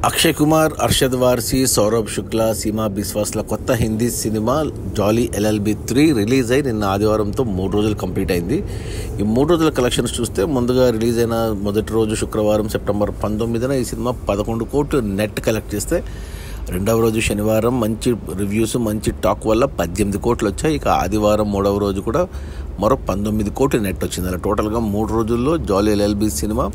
అక్షయ్ కుమార్, అర్షద్ వార్సీ, సౌరభ్ శుక్లా, సీమా బిస్వాస్ల కొత్త హిందీ సినిమా జాలీ LLB 3 release అయి నిన్న ఆదివారంతో 3 రోజులు కంప్లీట్ అయింది. ఈ 3 రోజుల కలెక్షన్స్ చూస్తే ముందుగా రిలీజ్ అయిన మొదటి రోజు శుక్రవారం సెప్టెంబర్ 19న ఈ సినిమా 11 కోట్లు నెట్ కలెక్ట్ చేస్తే, రెండవ రోజు శనివారం మంచి రివ్యూస్ మంచి టాక్ వల్ల 18 కోట్లు వచ్చాయి. ఇక ఆదివారం మూడవ రోజు కూడా మరో 19 కోట్లు నెట్ వచ్చింది. అలా టోటల్గా 3 రోజుల్లో జాలీ LLB 3 సినిమా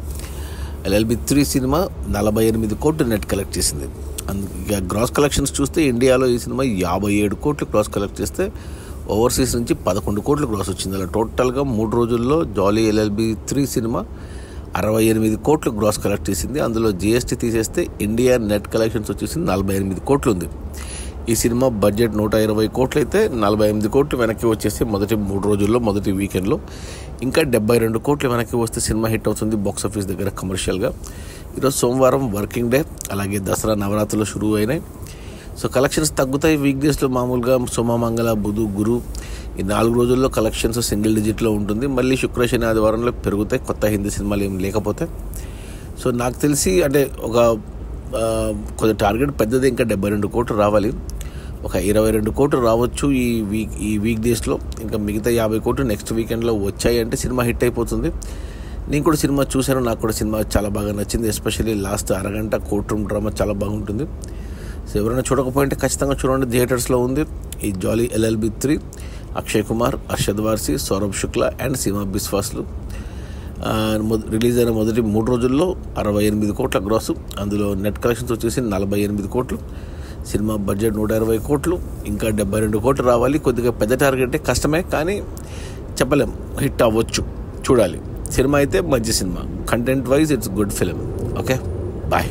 48 కోట్లు నెట్ కలెక్ట్ చేసింది. ఇక గ్రాస్ కలెక్షన్స్ చూస్తే ఇండియాలో ఈ సినిమా 57 కోట్లు గ్రాస్ కలెక్ట్ చేస్తే ఓవర్సీస్ నుంచి 11 కోట్లు గ్రాస్ వచ్చింది. అలా టోటల్గా 3 రోజుల్లో జాలీ LLB 3 సినిమా 68 కోట్లు గ్రాస్ కలెక్ట్ చేసింది. అందులో GST తీసేస్తే ఇండియా నెట్ కలెక్షన్స్ వచ్చేసి 48 కోట్లు ఉంది. ఈ సినిమా బడ్జెట్ 120 కోట్లు అయితే 48 కోట్లు వెనక్కి వచ్చేసి మొదటి 3 రోజుల్లో మొదటి వీకెండ్లో ఇంకా 72 కోట్లు వెనక్కి వస్తే సినిమా హిట్ అవుతుంది బాక్స్ ఆఫీస్ దగ్గర కమర్షియల్గా. ఈరోజు సోమవారం వర్కింగ్ డే, అలాగే దసరా నవరాత్రులు షురూ అయినాయి. సో కలెక్షన్స్ తగ్గుతాయి వీక్ డేస్లో. మామూలుగా సోమ మంగళ బుధ గురు ఈ 4 రోజుల్లో కలెక్షన్స్ సింగిల్ డిజిట్లో ఉంటుంది. మళ్ళీ శుక్ర శని ఆదివారంలో పెరుగుతాయి కొత్త హిందీ సినిమాలు ఏం లేకపోతే. సో నాకు తెలిసి అంటే ఒక కొద్ది టార్గెట్ పెద్దది, ఇంకా 72 కోట్లు రావాలి. ఒక 22 కోట్లు రావచ్చు ఈ వీక్ డేస్లో. ఇంకా మిగతా 50 కోట్లు నెక్స్ట్ వీకెండ్లో వచ్చాయి అంటే సినిమా హిట్ అయిపోతుంది. నేను కూడా సినిమా చూశాను, నాకు కూడా సినిమా చాలా బాగా నచ్చింది. ఎస్పెషల్లీ లాస్ట్ అరగంట కోర్ట్ రూమ్ డ్రామా చాలా బాగుంటుంది. సో ఎవరైనా చూడకపోయింటే ఖచ్చితంగా చూడండి, థియేటర్స్లో ఉంది ఈ Jolly LLB 3. Akshay Kumar, Arshad Warsi, Saurabh Shukla and Seema బిస్వాస్లు. రిలీజ్ అయిన మొదటి 3 రోజుల్లో 68 కోట్ల గ్రాసు, అందులో నెట్ కలెక్షన్స్ వచ్చేసి 48 కోట్లు. సినిమా బడ్జెట్ 120 కోట్లు, ఇంకా 72 కోట్లు రావాలి. కొద్దిగా పెద్ద టార్గెటే, కష్టమే, కానీ చెప్పలేం, హిట్ అవ్వచ్చు, చూడాలి. సినిమా అయితే మంచి cinema, content wise it's good film. Okay, bye.